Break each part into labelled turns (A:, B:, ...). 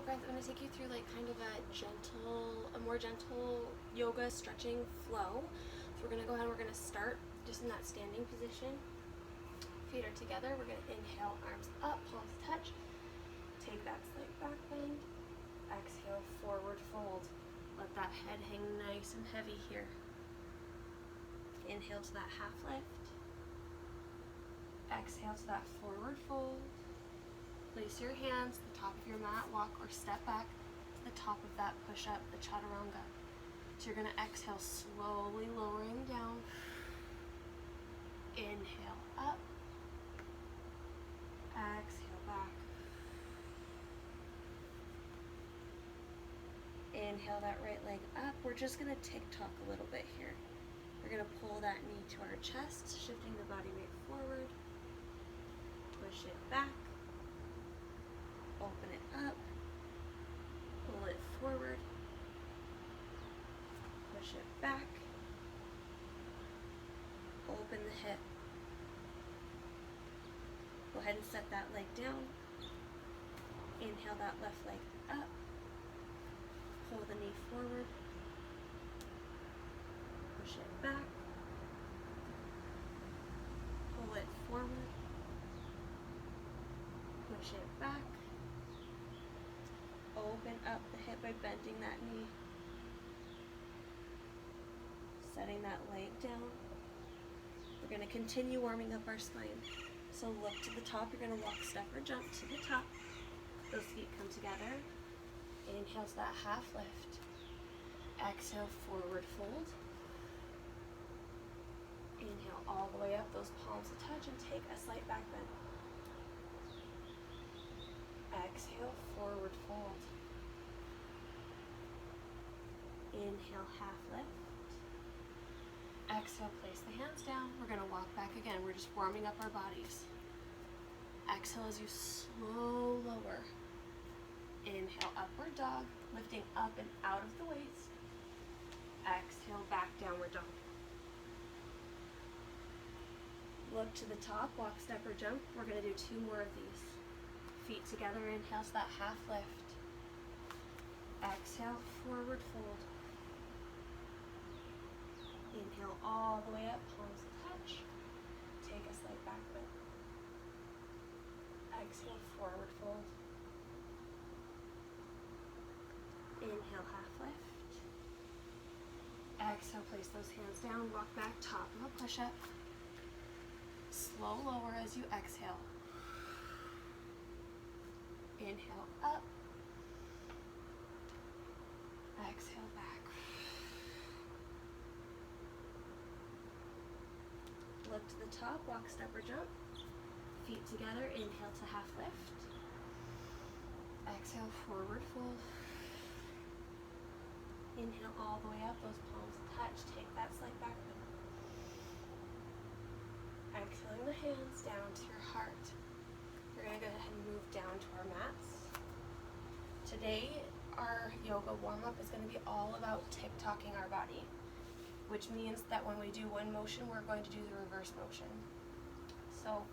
A: big breath. I'm going to take you through like kind of a more gentle yoga stretching flow. So we're going to go ahead and we're going to start just in that standing position. Feet are together. We're going to inhale, arms up, palms touch. Take that slight back bend. Exhale, forward fold. Let that head hang nice and heavy here. Inhale to that half lift. Exhale to that forward fold. Place your hands at the top of your mat, walk or step back to the top of that push-up, the chaturanga. So you're going to exhale, slowly lowering down. Inhale up. Exhale back. Inhale that right leg up. We're just going to tick-tock a little bit here. We're going to pull that knee to our chest, shifting the body weight forward. Push it back. Open it up, pull it forward, push it back, open the hip. Go ahead and set that leg down. Inhale that left leg up, pull the knee forward, push it back, pull it forward, push it back. Open up the hip by bending that knee. Setting that leg down. We're going to continue warming up our spine. So look to the top. You're going to walk, step, or jump to the top. Those feet come together. Inhale to that half lift. Exhale, forward fold. Inhale all the way up. Those palms to touch and take a slight back bend. Exhale, forward fold. Inhale, half lift. Exhale, place the hands down. We're going to walk back again. We're just warming up our bodies. Exhale as you slow lower. Inhale, upward dog, lifting up and out of the waist. Exhale, back, downward dog. Look to the top, walk, step, or jump. We're going to do 2 more of these. Feet together, inhale to that half lift. Exhale, forward fold. Inhale all the way up, palms to touch. Take a slight back bend. Exhale, forward fold. Inhale, half lift. Exhale, place those hands down, walk back, top of a push-up. Slow lower as you exhale. Inhale up. Exhale back. Look to the top, walk, step, or jump. Feet together, inhale to half lift. Exhale, forward fold. Inhale all the way up, those palms touch. Take that slight back bend. Exhaling the hands down to your heart. We're going to go ahead and move down to our mats. Today, our yoga warm-up is going to be all about tick-tocking our body, which means that when we do one motion, we're going to do the reverse motion. So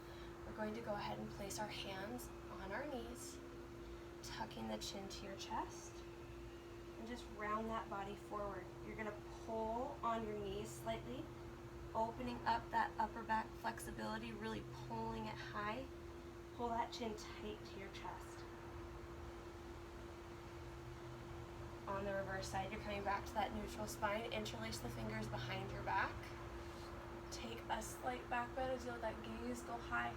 A: we're going to go ahead and place our hands on our knees, tucking the chin to your chest, and just round that body forward. You're going to pull on your knees slightly, opening up that upper back flexibility, really pulling it high. Pull that chin tight to your chest. On the reverse side, you're coming back to that neutral spine. Interlace the fingers behind your back. Take a slight back bend as you let that gaze go high.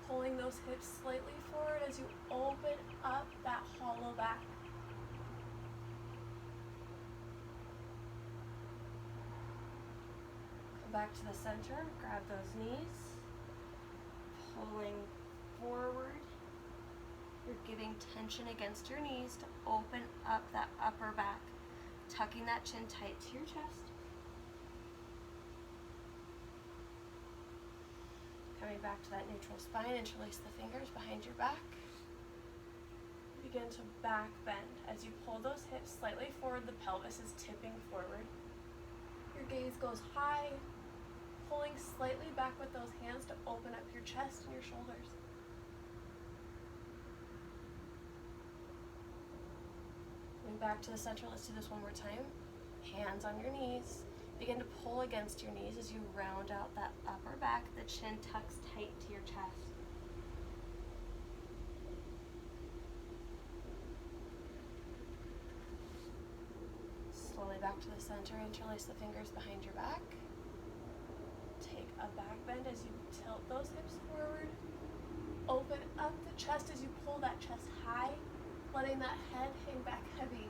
A: Pulling those hips slightly forward as you open up that hollow back. Come back to the center, grab those knees. Pulling forward. You're giving tension against your knees to open up that upper back, tucking that chin tight to your chest. Coming back to that neutral spine, interlace the fingers behind your back. Begin to back bend. As you pull those hips slightly forward, the pelvis is tipping forward. Your gaze goes high, pulling slightly back with those hands to open up your chest and your shoulders. back to the center. Let's do this one more time. Hands on your knees. Begin to pull against your knees as you round out that upper back. The chin tucks tight to your chest. Slowly back to the center. Interlace the fingers behind your back. Take a back bend as you tilt those hips forward. Open up the chest as you pull that chest high, letting that head hang back heavy.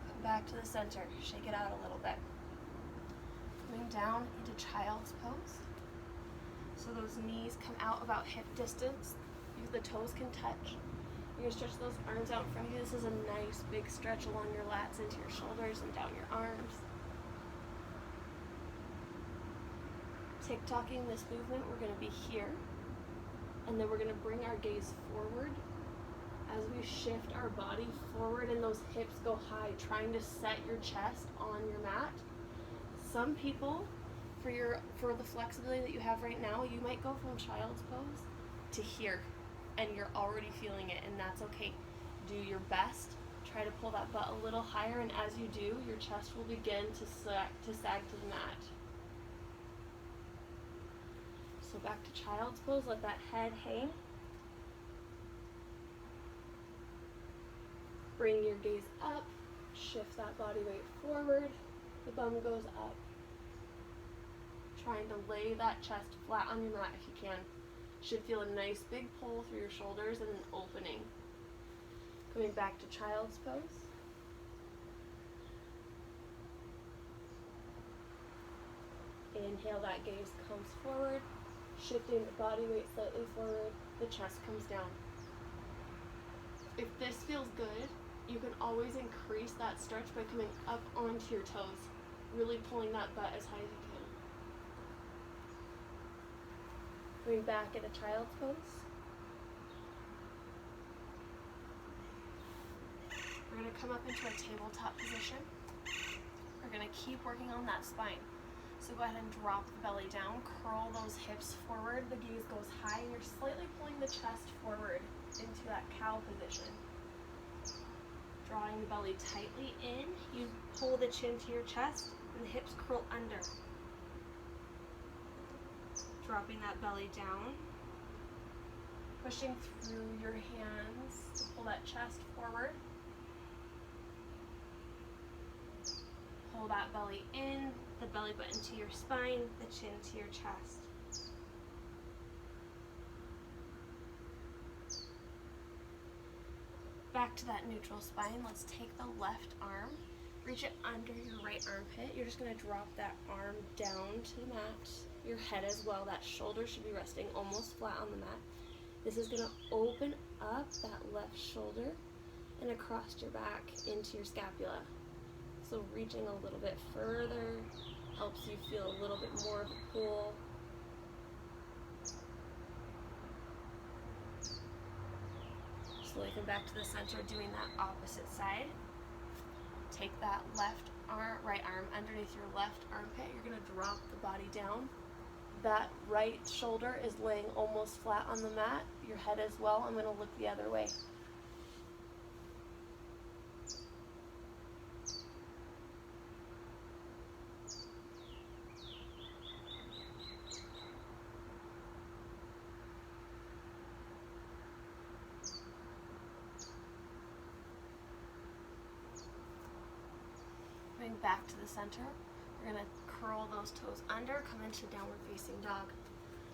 A: Come back to the center. Shake it out a little bit. Coming down into child's pose. So those knees come out about hip distance. The toes can touch. You're going to stretch those arms out in front of you. This is a nice big stretch along your lats into your shoulders and down your arms. Tick-tocking this movement, we're going to be here, and then we're going to bring our gaze forward as we shift our body forward and those hips go high, trying to set your chest on your mat. Some people, for the flexibility that you have right now, you might go from child's pose to here, and you're already feeling it, and that's okay. Do your best. Try to pull that butt a little higher, and as you do, your sag will begin to sag to the mat. So back to child's pose, let that head hang. Bring your gaze up, shift that body weight forward, the bum goes up. Trying to lay that chest flat on your mat if you can. Should feel a nice big pull through your shoulders and an opening. Coming back to child's pose. Inhale, that gaze comes forward. Shifting the body weight slightly forward, the chest comes down. If this feels good, you can always increase that stretch by coming up onto your toes, really pulling that butt as high as you can. Bring back into child's pose. We're going to come up into a tabletop position. We're going to keep working on that spine. So go ahead and drop the belly down, curl those hips forward, the gaze goes high, and you're slightly pulling the chest forward into that cow position. Drawing the belly tightly in, you pull the chin to your chest, and the hips curl under. Dropping that belly down, pushing through your hands to pull that chest forward. Pull that belly in, the belly button to your spine, the chin to your chest. Back to that neutral spine. Let's take the left arm, reach it under your right armpit. You're just going to drop that arm down to the mat, your head as well. That shoulder should be resting almost flat on the mat. This is going to open up that left shoulder and across your back into your scapula. So reaching a little bit further helps you feel a little bit more of a pull. Slowly come back to the center, doing that opposite side. Take that right arm underneath your left armpit. You're going to drop the body down. That right shoulder is laying almost flat on the mat. Your head as well. I'm going to look the other way. Back to the center. We're going to curl those toes under, come into downward facing dog.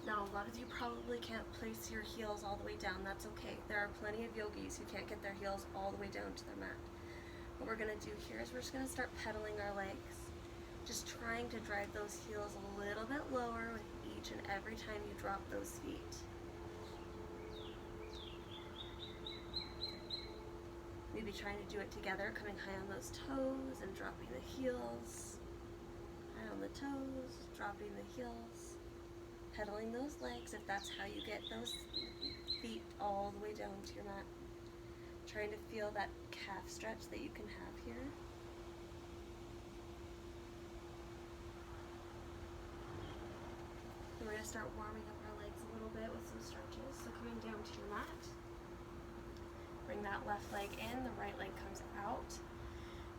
A: Now, a lot of you probably can't place your heels all the way down. That's okay. There are plenty of yogis who can't get their heels all the way down to their mat. What we're going to do here is we're just going to start pedaling our legs. Just trying to drive those heels a little bit lower with each and every time you drop those feet. Maybe trying to do it together, coming high on those toes and dropping the heels. High on the toes, dropping the heels. Pedaling those legs if that's how you get those feet all the way down to your mat. Trying to feel that calf stretch that you can have here. We're going to start warming up our legs a little little bit with some stretches. So coming down to your mat, bring that left leg in, the right leg comes out.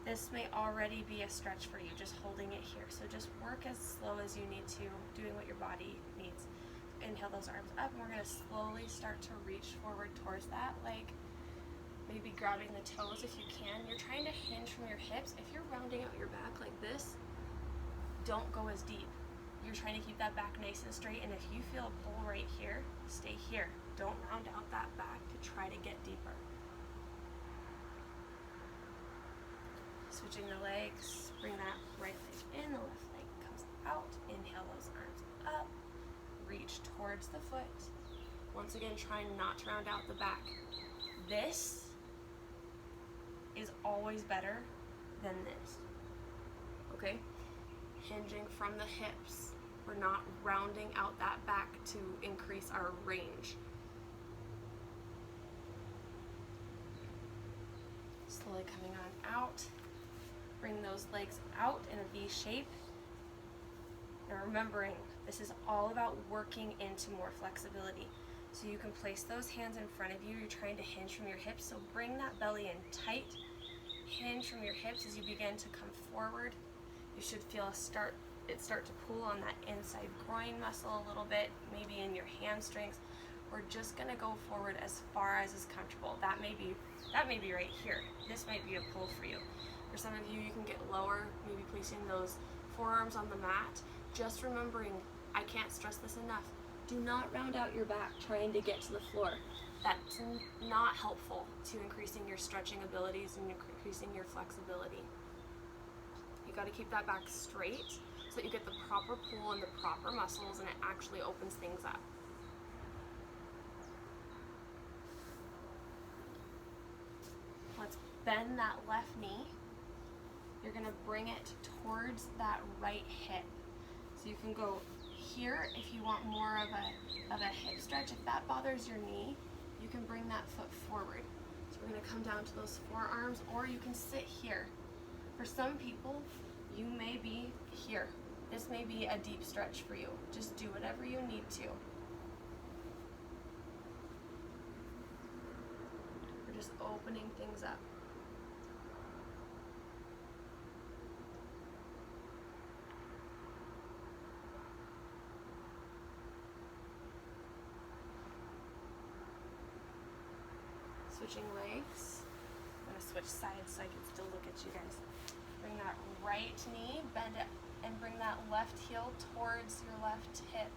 A: This may already be a stretch for you, just holding it here. So just work as slow as you need to, doing what your body needs. Inhale those arms up, and we're gonna slowly start to reach forward towards that leg. Maybe grabbing the toes if you can. You're trying to hinge from your hips. If you're rounding out your back like this, don't go as deep. You're trying to keep that back nice and straight, and if you feel a pull right here, stay here. Don't round out that back to try to get deeper. Switching the legs, bring that right leg in, the left leg comes out. Inhale those arms up, reach towards the foot. Once again, trying not to round out the back. This is always better than this, okay? Hinging from the hips. We're not rounding out that back to increase our range. Slowly coming on out. Bring those legs out in a V shape. And remembering, this is all about working into more flexibility. So you can place those hands in front of you. You're trying to hinge from your hips. So bring that belly in tight. Hinge from your hips as you begin to come forward. You should feel it start to pull on that inside groin muscle a little bit, maybe in your hamstrings. We're just gonna go forward as far as is comfortable. That may be right here. This might be a pull for you. For some of you, you can get lower, maybe placing those forearms on the mat. Just remembering, I can't stress this enough, do not round out your back trying to get to the floor. That's not helpful to increasing your stretching abilities and increasing your flexibility. You got to keep that back straight so that you get the proper pull and the proper muscles, and it actually opens things up. Let's bend that left knee. You're gonna bring it towards that right hip. So you can go here if you want more of a hip stretch. If that bothers your knee, you can bring that foot forward. So we're gonna come down to those forearms, or you can sit here. For some people, you may be here. This may be a deep stretch for you. Just do whatever you need to. We're just opening things up. Switching legs. I'm gonna switch sides so I can still look at you guys. Bring that right knee, bend it, and bring that left heel towards your left hip.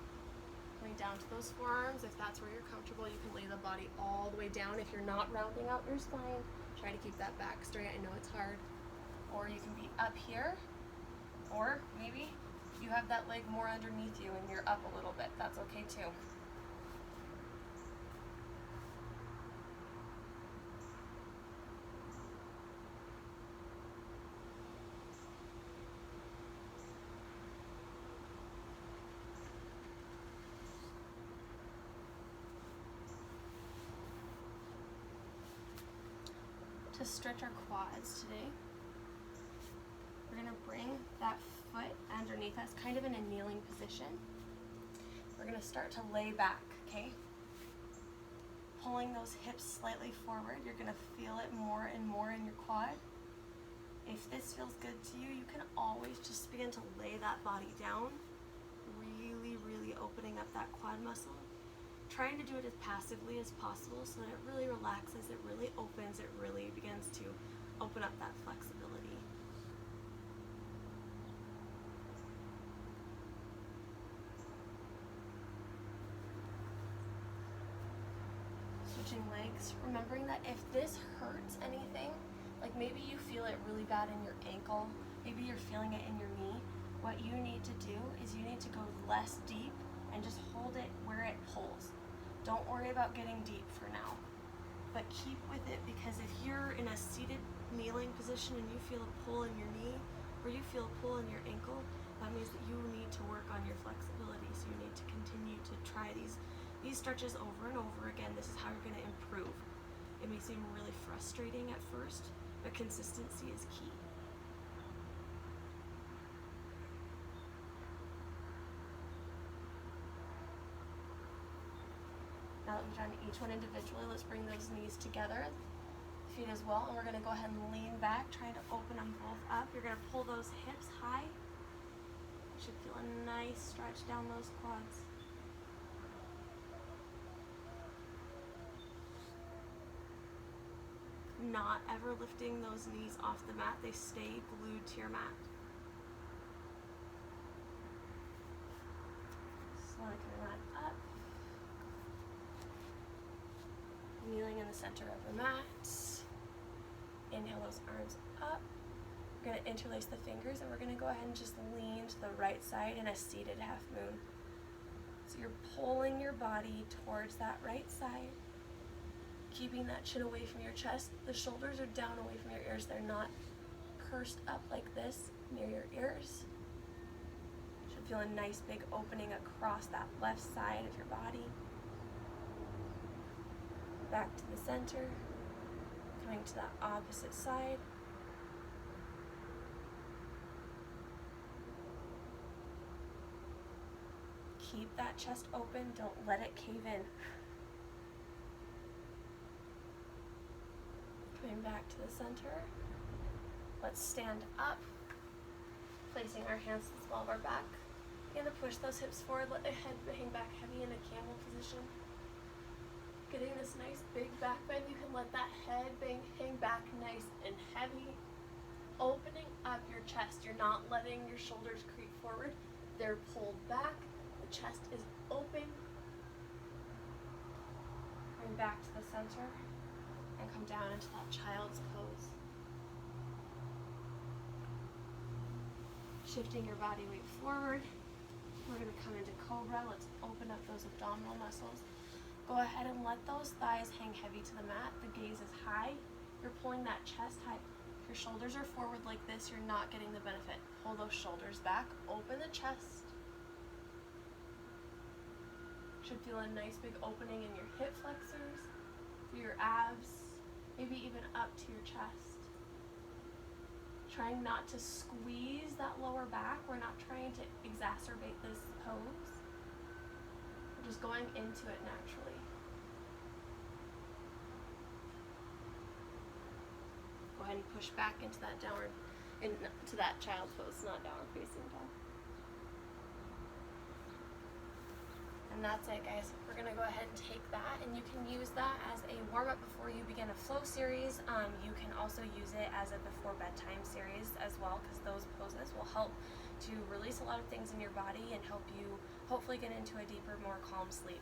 A: Coming down to those forearms. If that's where you're comfortable, you can lay the body all the way down. If you're not rounding out your spine, try to keep that back straight. I know it's hard. Or you can be up here, or maybe you have that leg more underneath you and you're up a little bit. That's okay too. To stretch our quads today, we're going to bring that foot underneath us, kind of in a kneeling position. We're going to start to lay back, okay? Pulling those hips slightly forward. You're going to feel it more and more in your quad. If this feels good to you, you can always just begin to lay that body down, really, really opening up that quad muscle. Trying to do it as passively as possible so that it really relaxes, it really opens, it really begins to open up that flexibility. Switching legs, remembering that if this hurts anything, like maybe you feel it really bad in your ankle, maybe you're feeling it in your knee, what you need to do is you need to go less deep and just hold it where it pulls. Don't worry about getting deep for now, but keep with it, because if you're in a seated kneeling position and you feel a pull in your knee or you feel a pull in your ankle, that means that you need to work on your flexibility. So you need to continue to try these stretches over and over again. This is how you're going to improve. It may seem really frustrating at first, but consistency is key. Now that we've done each one individually, let's bring those knees together, feet as well, and we're going to go ahead and lean back, trying to open them both up. You're going to pull those hips high. You should feel a nice stretch down those quads. Not ever lifting those knees off the mat. They stay glued to your mat. Slowly coming right up. Kneeling in the center of the mat. Inhale those arms up. We're going to interlace the fingers, and we're going to go ahead and just lean to the right side in a seated half moon. So you're pulling your body towards that right side, keeping that chin away from your chest. The shoulders are down away from your ears. They're not pursed up like this near your ears. You should feel a nice big opening across that left side of your body. Back to the center, coming to that opposite side. Keep that chest open, don't let it cave in. Coming back to the center. Let's stand up, placing our hands to the small of our back. You're going to push those hips forward, let the head hang back heavy in a camel position. Getting this nice big back bend, you can let that head hang back nice and heavy. Opening up your chest. You're not letting your shoulders creep forward. They're pulled back. The chest is open. Bring back to the center and come down into that child's pose. Shifting your body weight forward. We're going to come into cobra. Let's open up those abdominal muscles. Go ahead and let those thighs hang heavy to the mat. The gaze is high. You're pulling that chest high. If your shoulders are forward like this, you're not getting the benefit. Pull those shoulders back. Open the chest. Should feel a nice big opening in your hip flexors, through your abs, maybe even up to your chest. Trying not to squeeze that lower back. We're not trying to exacerbate this pose. We're just going into it naturally. Go ahead and push back into that downward, into that child's pose, not downward facing dog. And that's it, guys. We're gonna go ahead and take that, and you can use that as a warm-up before you begin a flow series. You can also use it as a before bedtime series as well, because those poses will help to release a lot of things in your body and help you hopefully get into a deeper, more calm sleep.